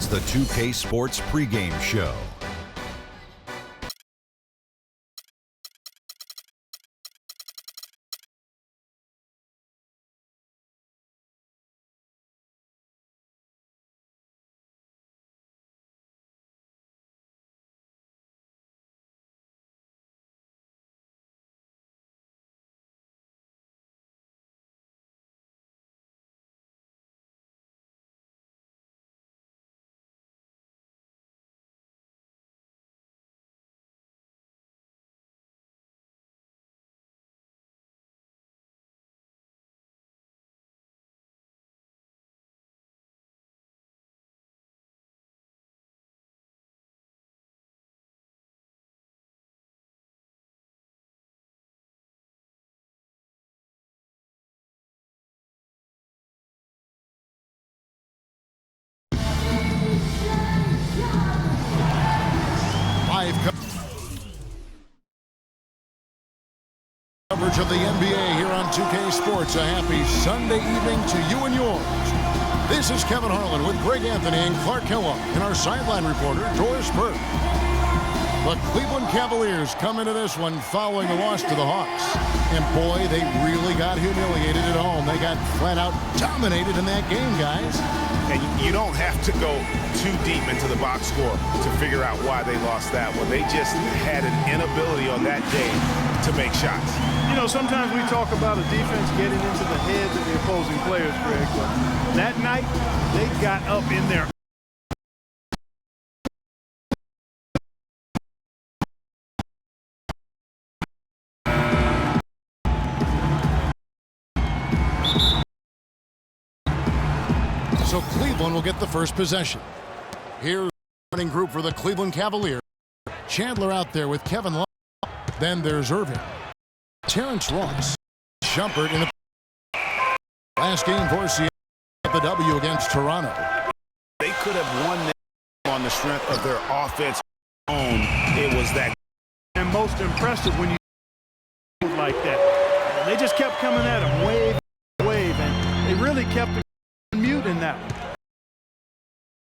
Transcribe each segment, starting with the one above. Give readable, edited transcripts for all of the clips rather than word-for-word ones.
It's the 2K Sports pregame show. Coverage of the NBA here on 2K Sports. A happy Sunday evening to you and yours. This is Kevin Harlan with Greg Anthony and Clark Kellogg and our sideline reporter, Noah Burke. The Cleveland Cavaliers come into this one following the loss to the Hawks. And boy, they really got humiliated at home. They got flat out dominated in that game, guys. And you don't have to go too deep into the box score to figure out why they lost that one. They just had an inability on that day to make shots. You know, sometimes we talk about a defense getting into the heads of the opposing players, Greg, but that night they got up in there. So Cleveland will get the first possession. Here's the running group for the Cleveland Cavaliers. Chandler out there with Kevin Love. Then there's Irving. Terrence Ross. Shumpert in the last game for Seattle. The W against Toronto. They could have won that on the strength of their offense own. It was that. And most impressive when you move like that. They just kept coming at him wave, and they really kept him mute in that one.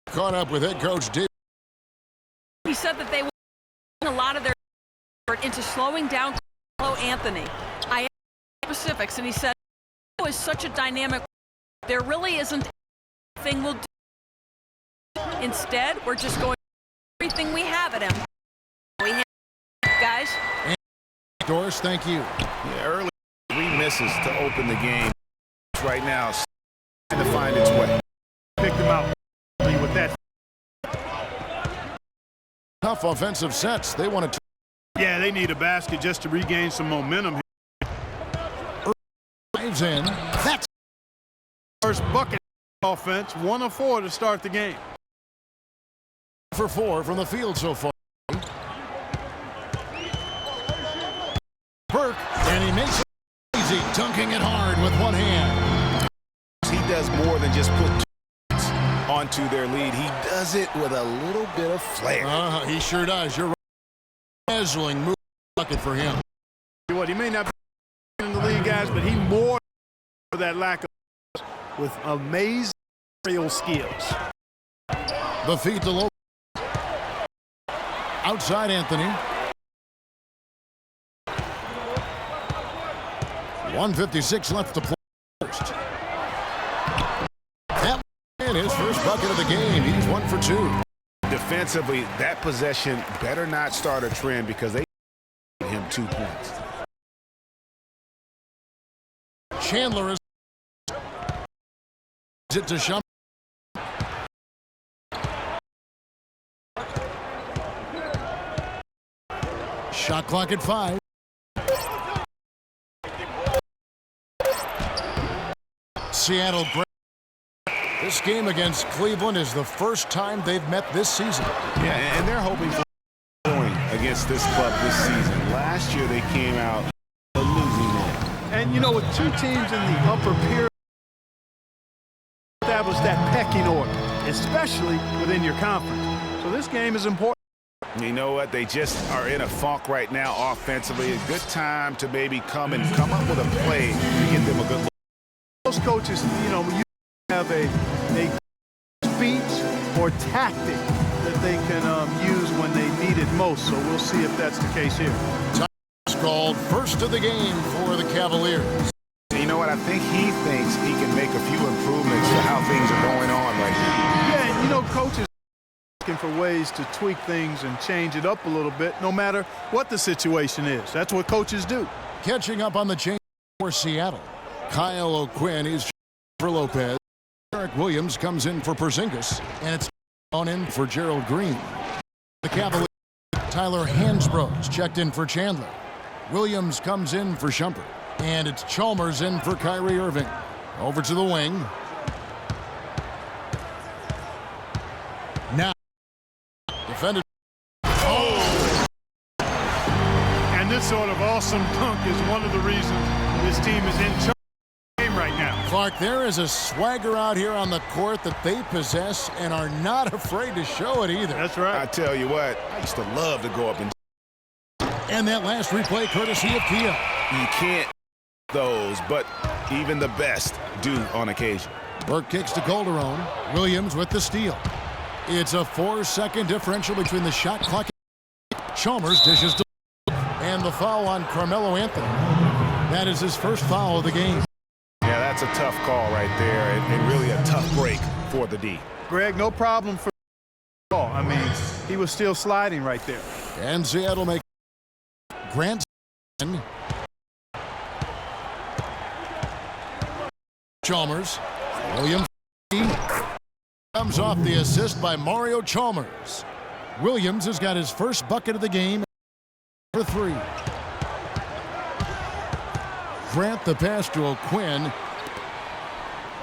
Caught up with head coach Dave. He said that they were a lot of their effort into slowing down Anthony. I asked specifics, and he said, "Oh, is such a dynamic. There really isn't anything we'll do. Instead, we're just going everything we have at him. We have, guys." And Doris, thank you. Yeah, early 3 misses to open the game. Right now, trying to find its way. Picked him out with that. Tough offensive sets. They want to. Yeah, they need a basket just to regain some momentum. Dives in. That's first bucket offense, 1 of 4 to start the game. for 4 from the field so far. Burke, and he makes it easy, dunking it hard with one hand. He does more than just put onto their lead. He does it with a little bit of flair. He sure does. You're right. Dazzling move bucket for him. What, he may not be in the league, guys, but he more for that lack of with amazing aerial skills. The feed to Low. Outside Anthony. 1:56 left to play first. That and his first bucket of the game. He's 1 for 2. Defensively, that possession better not start a trend because they gave him 2 points. Chandler is it to Shumpert. Shot clock at 5. Seattle break. This game against Cleveland is the first time they've met this season. Yeah, and they're hoping for going against this club this season. Last year they came out losing it. And you know, with 2 teams in the upper pyramid, establish that pecking order, especially within your conference. So this game is important. You know what? They just are in a funk right now offensively. A good time to maybe come up with a play to get them a good look. Most coaches, you know, you have a speech or tactic that they can use when they need it most. So we'll see if that's the case here. Time is called first of the game for the Cavaliers. You know what? I think he thinks he can make a few improvements to how things are going on right now. Yeah, and you know, coaches are looking for ways to tweak things and change it up a little bit, no matter what the situation is. That's what coaches do. Catching up on the change for Seattle. Kyle O'Quinn is for Lopez. Eric Williams comes in for Porzingis, and it's on in for Gerald Green. The Cavaliers, Tyler Hansbrough checked in for Chandler. Williams comes in for Shumpert, and it's Chalmers in for Kyrie Irving. Over to the wing. Now, defended. Oh! And this sort of awesome dunk is one of the reasons this team is in charge of the game right now. Clark, there is a swagger out here on the court that they possess and are not afraid to show it either. That's right. I tell you what, I used to love to go up And that last replay courtesy of Kia. You can't those, but even the best do on occasion. Burke kicks to Calderon. Williams with the steal. It's a 4-second differential between the shot clock. Chalmers dishes to and the foul on Carmelo Anthony. That is his first foul of the game. Yeah, that's a tough call right there, and really a tough break for the D. Greg, no problem for the ball. I mean, he was still sliding right there. And Seattle make Grant. Chalmers. Williams comes off the assist by Mario Chalmers. Williams has got his first bucket of the game for 3. Grant the pass to O'Quinn.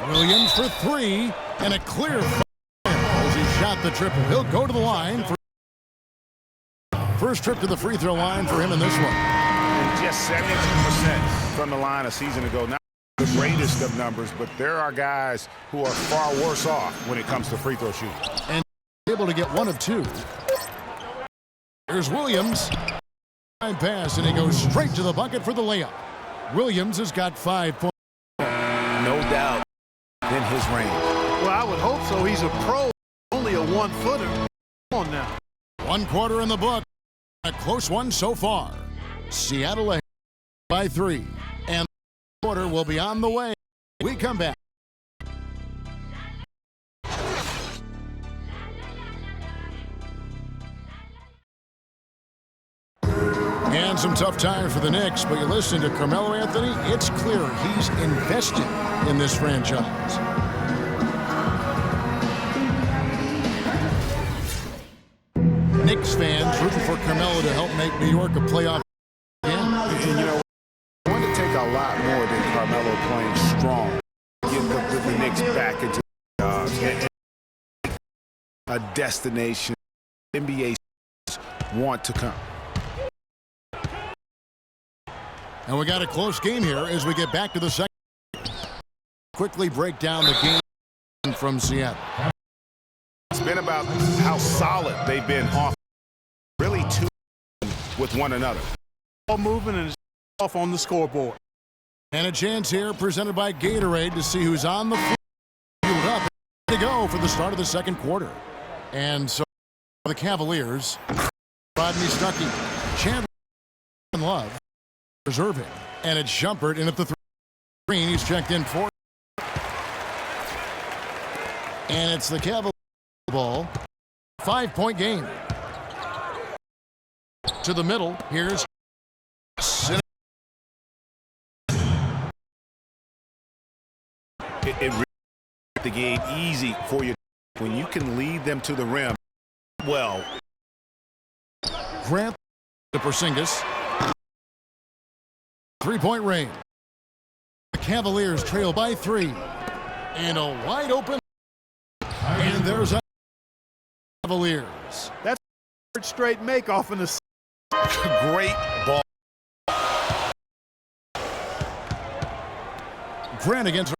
Williams for 3 and a clear foul as he shot the triple. He'll go to the line for first trip to the free throw line for him in this one. And just 72% from the line a season ago. Not the greatest of numbers, but there are guys who are far worse off when it comes to free throw shooting. And able to get 1 of 2. Here's Williams. Pass, and he goes straight to the bucket for the layup. Williams has got 5 points. No doubt in his range. Well, I would hope so. He's a pro, only a 1-footer. Come on now. 1 quarter in the book. A close one so far. Seattle ahead by 3. And the quarter will be on the way. We come back. And some tough times for the Knicks, but you listen to Carmelo Anthony, it's clear he's invested in this franchise. Knicks fans rooting for Carmelo to help make New York a playoff game. And you know, it's going to take a lot more than Carmelo playing strong to get the Knicks back into the jobs. A destination NBA want to come. And we got a close game here as we get back to the second. Quickly break down the game from Seattle. It's been about how solid they've been off, really two with one another. Ball moving and it's off on the scoreboard. And a chance here presented by Gatorade to see who's on the field. Fueled up to go for the start of the second quarter. And so the Cavaliers, Rodney Stuckey, Chandler, and Love. Irving, and it's Shumpert in at the 3. Green, he's checked in for. And it's the Cavaliers ball. 5-point game. To the middle, here's It really makes the game easy for you when you can lead them to the rim. Well, Grant to Porzingis. 3-point range. The Cavaliers trail by 3. And a wide open. And there's a Cavaliers. That's a 3rd straight make off in the great ball. Grant against.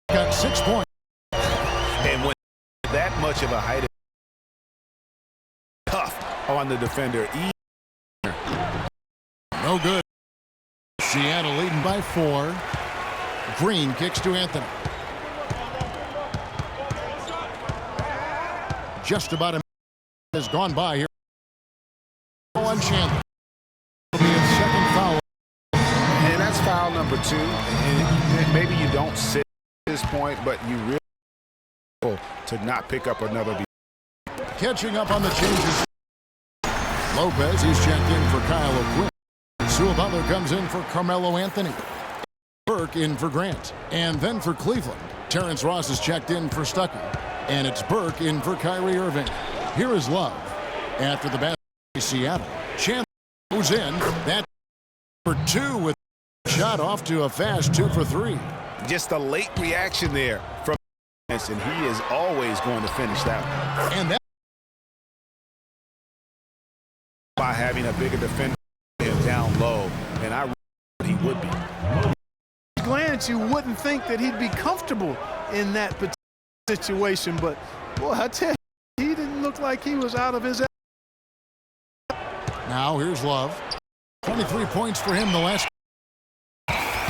Got 6 points. And when that much of a height tough on the defender. No good. Seattle leading by 4. Green kicks to Anthony. Just about a minute has gone by here. On Chandler. It'll be his second foul. And that's foul number 2. And maybe you don't sit at this point, but you really to not pick up another. Catching up on the changes. Lopez, he's checked in for Kyle O'Quinn. Sue Butler comes in for Carmelo Anthony. Burke in for Grant. And then for Cleveland, Terrence Ross is checked in for Stuckey. And it's Burke in for Kyrie Irving. Here is Love. After the basket, Seattle. Chandler goes in. That's for 2 with a shot off to a fast 2 for 3. Just a late reaction there from and he is always going to finish that one. And that by having a bigger defender down low, and I he would be. Glance, you wouldn't think that he'd be comfortable in that particular situation, but boy, I tell you, he didn't look like he was out of his. Now here's Love. 23 points for him the last.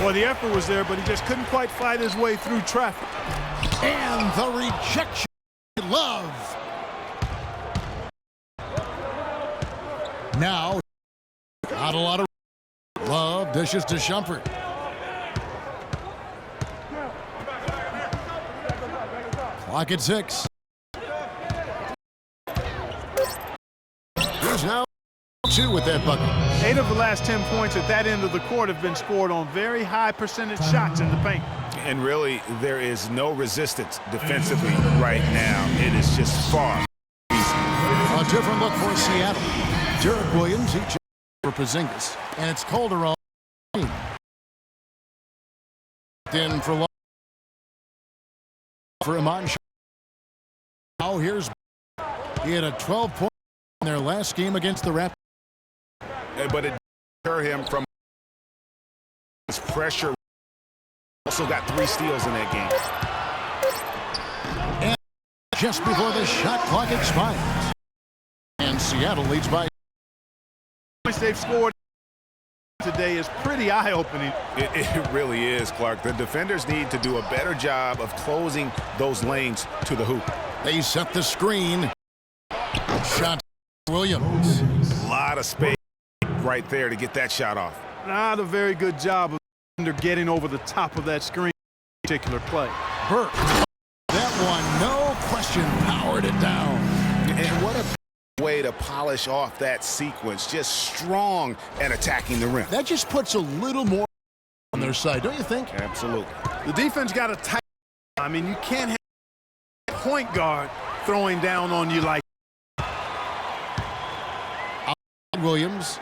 Well, the effort was there, but he just couldn't quite fight his way through traffic. And the rejection. Love. Now, not a lot of Love dishes to Shumpert. Clock at 6. He's now 2 with that bucket. 8 of the last 10 points at that end of the court have been scored on very high percentage shots in the paint. And really, there is no resistance defensively right now. It is just far easy. A different look for Seattle. Derek Williams, he checks for Porzingis. And it's Calderon. In for Love. For Iman. Now here's. He had a 12-point in their last game against the Raptors. But it deter him from his pressure. Also got 3 steals in that game. And just before the shot clock expires. And Seattle leads by. Points they've scored today is pretty eye-opening. It really is, Clark. The defenders need to do a better job of closing those lanes to the hoop. They set the screen. Shot Williams. A lot of space right there to get that shot off. Not a very good job of getting over the top of that screen particular play. Burke. That one, no question, powered it down. And what a way to polish off that sequence. Just strong at attacking the rim. That just puts a little more on their side, don't you think? Absolutely. The defense got a tight. I mean, you can't have a point guard throwing down on you like Williams.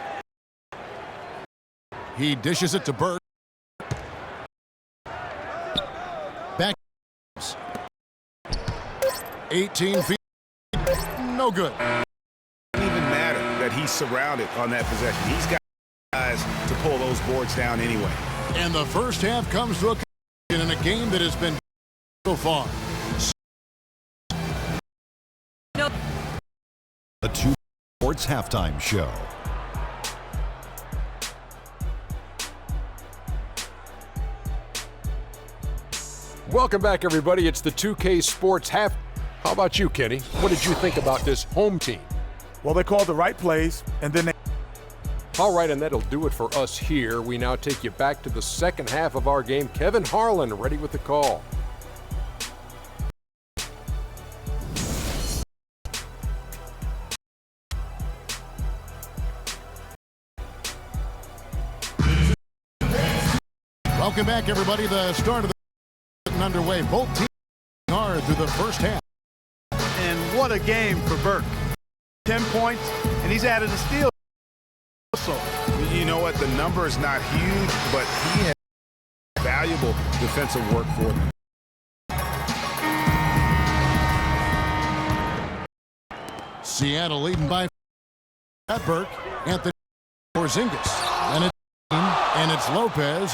He dishes it to Burke. Back. 18 feet. No good. It doesn't even matter that he's surrounded on that possession. He's got guys to pull those boards down anyway. And the first half comes to a conclusion in a game that has been so far. The 2 Sports Halftime Show. Welcome back, everybody. It's the 2K Sports Half. How about you, Kenny? What did you think about this home team? Well, they called the right plays, and then they... All right, and that'll do it for us here. We now take you back to the second half of our game. Kevin Harlan ready with the call. Welcome back, everybody. The start of the underway. Both teams hard through the first half. And what a game for Burke. 10 points, and he's added a steal. Also, You know what? The number is not huge, but he has valuable defensive work for them. Seattle leading by at Burke. Anthony Porzingis. And it's Lopez.